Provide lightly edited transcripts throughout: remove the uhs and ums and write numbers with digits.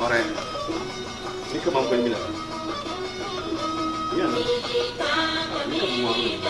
Correct. Ini kemampuan bila? Ya. Ini kemampuan.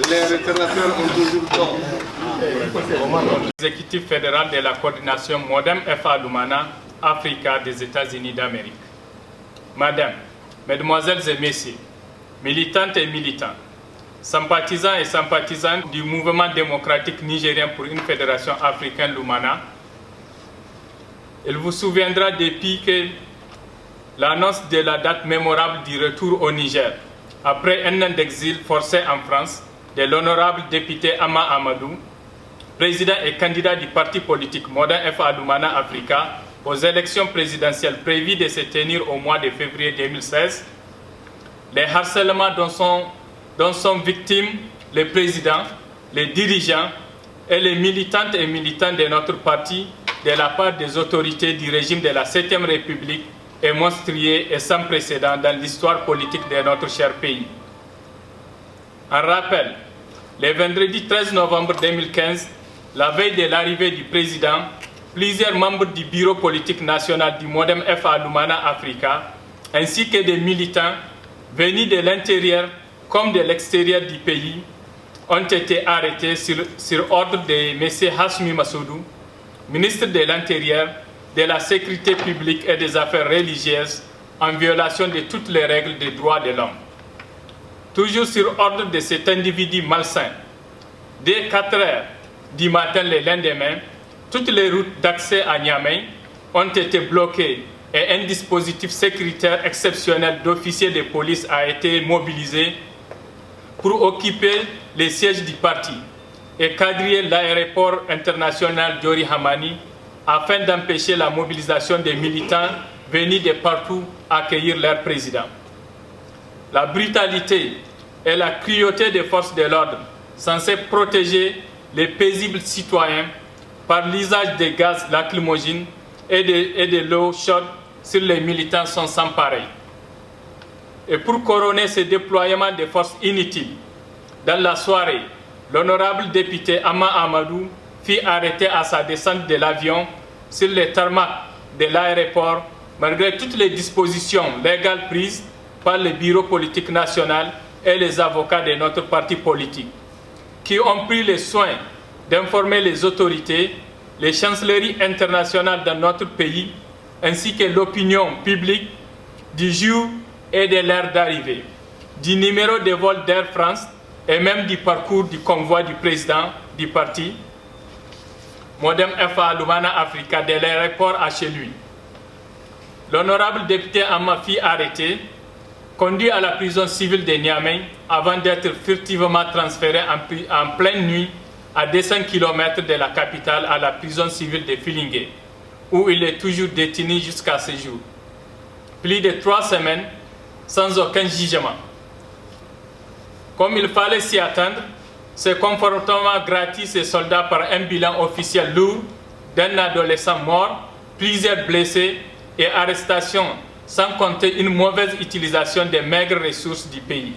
Les réservateurs ont toujours tort. Exécutif fédéral de la coordination Modem FA Lumana, Africa des États-Unis d'Amérique. Madame, Mesdemoiselles et Messieurs, militantes et militants, sympathisants et sympathisantes du mouvement démocratique nigérien pour une fédération africaine Lumana, il vous souviendra depuis que l'annonce de la date mémorable du retour au Niger, après un an d'exil forcé en France, de l'honorable député Ama Amadou, président et candidat du parti politique Modem FA Lumana Africa, aux élections présidentielles prévues de se tenir au mois de février 2016, les harcèlements dont sont victimes les présidents, les dirigeants et les militantes et militants de notre parti de la part des autorités du régime de la 7e République est monstrueux et sans précédent dans l'histoire politique de notre cher pays. En rappel, le vendredi 13 novembre 2015, la veille de l'arrivée du président, plusieurs membres du bureau politique national du MODEM FA Lumana Africa, ainsi que des militants venus de l'intérieur comme de l'extérieur du pays, ont été arrêtés sur ordre de M. Hassoumi Massoudou, ministre de l'Intérieur, de la Sécurité publique et des Affaires religieuses, en violation de toutes les règles des droits de l'homme. Toujours sur ordre de cet individu malsain, dès 4 heures du matin le lendemain, toutes les routes d'accès à Niamey ont été bloquées et un dispositif sécuritaire exceptionnel d'officiers de police a été mobilisé pour occuper les sièges du parti et quadriller l'aéroport international Diori Hamani afin d'empêcher la mobilisation des militants venus de partout accueillir leur président. La brutalité et la cruauté des forces de l'ordre censées protéger les paisibles citoyens par l'usage des gaz lacrymogènes et de l'eau chaude sur les militants sont sans pareil. Et pour couronner ces déploiements de forces inutiles, dans la soirée, l'honorable député Ama Amadou fut arrêté à sa descente de l'avion sur les tarmacs de l'aéroport, malgré toutes les dispositions légales prises par le bureau politique national et les avocats de notre parti politique, qui ont pris le soin d'informer les autorités, les chancelleries internationales dans notre pays, ainsi que l'opinion publique du jour et de l'heure d'arrivée, du numéro de vol d'Air France et même du parcours du convoi du président du parti, MODEM FA Lumana Africa, de l'aéroport à chez lui. L'honorable député Amma fut arrêté, conduit à la prison civile de Niamey avant d'être furtivement transféré en pleine nuit à 200 km de la capitale à la prison civile de Filingué, où il est toujours détenu jusqu'à ce jour. Plus de 3 semaines sans aucun jugement. Comme il fallait s'y attendre, ce comportement gratuit se solda par un bilan officiel lourd d'un adolescent mort, plusieurs blessés et arrestations, sans compter une mauvaise utilisation des maigres ressources du pays.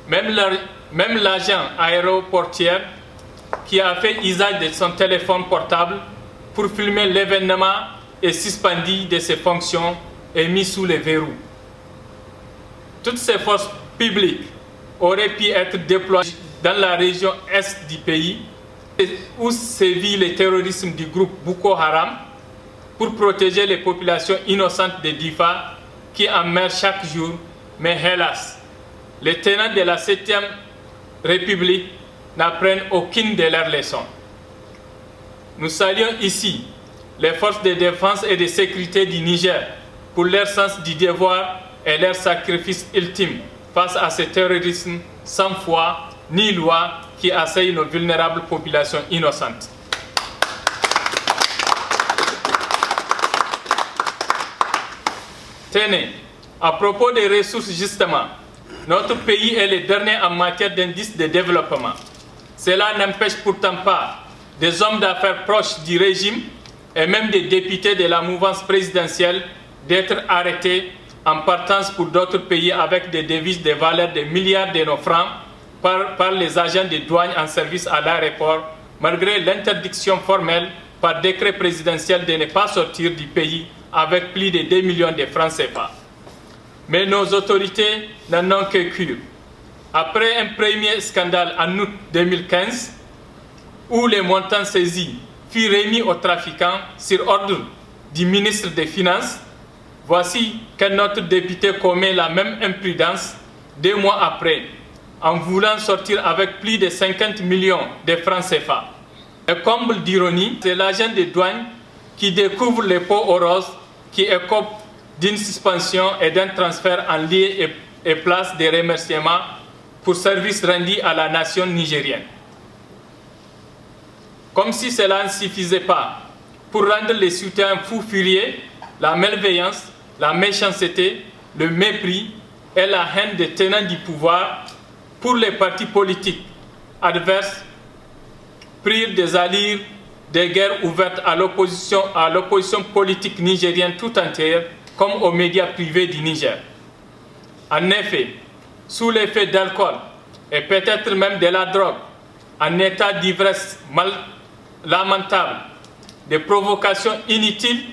Même l'agent aéroportier qui a fait usage de son téléphone portable pour filmer l'événement est suspendu de ses fonctions et mis sous les verrous. Toutes ces forces publiques auraient pu être déployées dans la région est du pays où sévit le terrorisme du groupe Boko Haram pour protéger les populations innocentes de Difa qui en meurent chaque jour, mais hélas, les tenants de la 7e République n'apprennent aucune de leurs leçons. Nous saluons ici les forces de défense et de sécurité du Niger pour leur sens du devoir et leur sacrifice ultime face à ce terrorisme sans foi ni loi qui assaille nos vulnérables populations innocentes. Tenez, à propos des ressources justement, notre pays est le dernier en matière d'indice de développement. Cela n'empêche pourtant pas des hommes d'affaires proches du régime et même des députés de la mouvance présidentielle d'être arrêtés en partance pour d'autres pays avec des devises de valeur de milliards de nos francs par les agents de douane en service à l'aéroport, malgré l'interdiction formelle par décret présidentiel de ne pas sortir du pays avec plus de 2 millions de francs CFA. Mais nos autorités n'en ont que cure. Après un premier scandale en août 2015, où les montants saisis furent remis aux trafiquants sur ordre du ministre des Finances, voici qu'un autre député commet la même imprudence 2 mois après, en voulant sortir avec plus de 50 millions de francs CFA. Le comble d'ironie, c'est l'agent de douane qui découvre les pots aux roses qui écope d'une suspension et d'un transfert en lieu et place des remerciements pour services rendus à la nation nigérienne. Comme si cela ne suffisait pas, pour rendre les citoyens fous furieux, la malveillance, la méchanceté, le mépris et la haine des tenants du pouvoir pour les partis politiques adverses prirent des allures des guerres ouvertes à l'opposition politique nigérienne tout entière comme aux médias privés du Niger. En effet, sous l'effet d'alcool et peut-être même de la drogue, en état d'ivresse lamentable, des provocations inutiles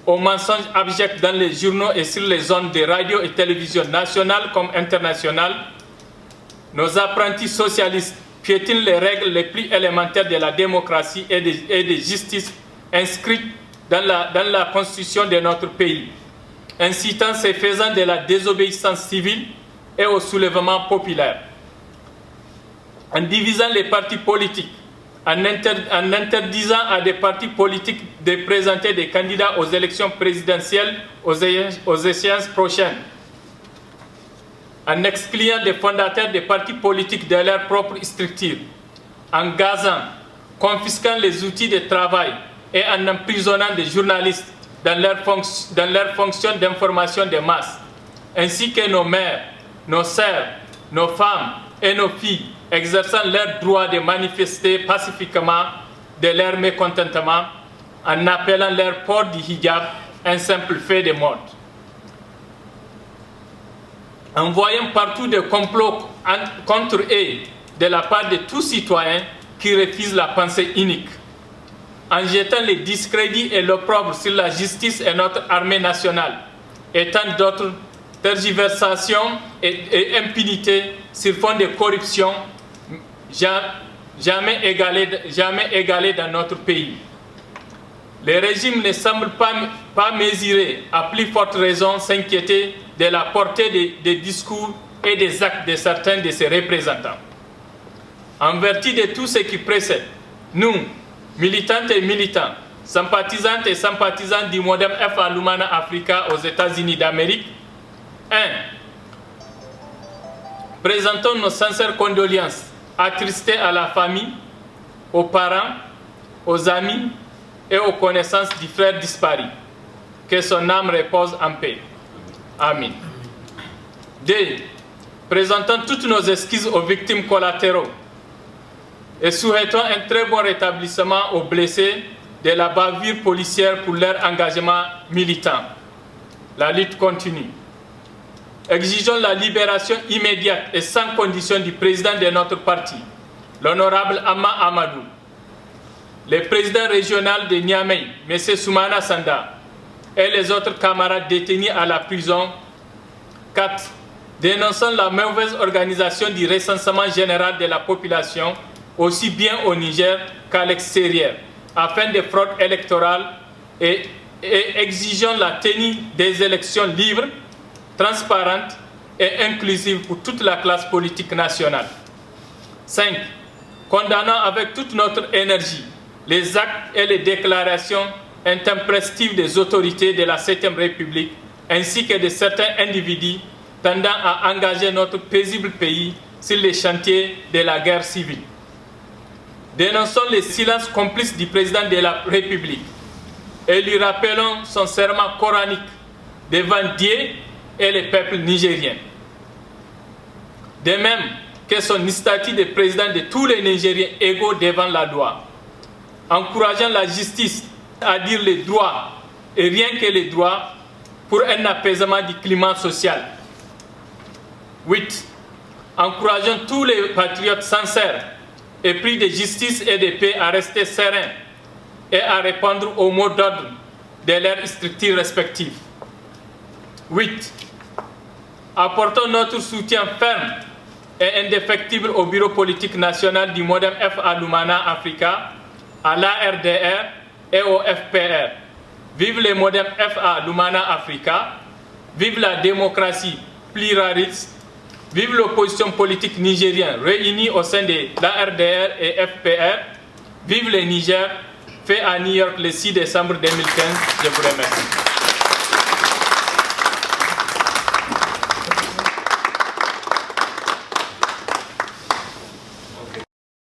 aux mensonges abjects dans les journaux et sur les ondes de radio et télévision nationales comme internationales, nos apprentis socialistes piétinent les règles les plus élémentaires de la démocratie et de justice inscrites dans la constitution de notre pays, incitant ces faisans de la désobéissance civile et au soulèvement populaire. En divisant les partis politiques, en interdisant à des partis politiques de présenter des candidats aux élections présidentielles aux échéances prochaines, en excluant des fondateurs des partis politiques de leur propre structure, en gazant, confisquant les outils de travail et en emprisonnant des journalistes dans leur fonction d'information des masses, ainsi que nos mères, nos sœurs, nos femmes et nos filles exerçant leur droit de manifester pacifiquement de leur mécontentement en appelant leur port du hijab un simple fait de mode. En voyant partout des complots contre eux de la part de tous citoyens qui refusent la pensée unique, en jetant les discrédits et l'opprobre sur la justice et notre armée nationale, et tant d'autres tergiversations et impunités sur fond de corruption jamais égalées dans notre pays. Les régimes ne semblent pas mesurer, à plus forte raison, s'inquiéter de la portée des discours et des actes de certains de ses représentants. En vertu de tout ce qui précède, nous, militantes et militants, sympathisantes et sympathisants du modem FA Lumana Africa aux États-Unis d'Amérique, 1. Présentons nos sincères condoléances attristées à la famille, aux parents, aux amis et aux connaissances du frère disparu. Que son âme repose en paix. Amen. 2. Présentons toutes nos excuses aux victimes collatéraux et souhaitons un très bon rétablissement aux blessés de la bavure policière pour leur engagement militant. La lutte continue. Exigeons la libération immédiate et sans condition du président de notre parti, l'honorable Amma Amadou, le président régional de Niamey, M. Soumana Sanda, et les autres camarades détenus à la prison. 4. Dénonçons la mauvaise organisation du recensement général de la population, aussi bien au Niger qu'à l'extérieur, afin de fraude électorale et exigeons la tenue des élections libres, transparentes et inclusives pour toute la classe politique nationale. 5. Condamnons avec toute notre énergie les actes et les déclarations intempestives des autorités de la 7e République ainsi que de certains individus tendant à engager notre paisible pays sur les chantiers de la guerre civile. Dénonçons le silence complice du président de la République et lui rappelons son serment coranique devant Dieu et le peuple nigérien. De même que son statut de président de tous les Nigériens égaux devant la loi, encourageant la justice à dire les droits et rien que les droits pour un apaisement du climat social. 8. Encourageons tous les patriotes sincères et pris de justice et de paix à rester sereins et à répondre aux mots d'ordre de leurs structures respectives. 8. Apportons notre soutien ferme et indéfectible au bureau politique national du modem FA Lumana Africa, à l'ARDR et au FPR. Vive le modem FA Lumana Africa, vive la démocratie pluraliste, vive l'opposition politique nigérienne réunie au sein de l'ARDR et FPR, vive le Niger, fait à New York le 6 décembre 2015. Je vous remercie.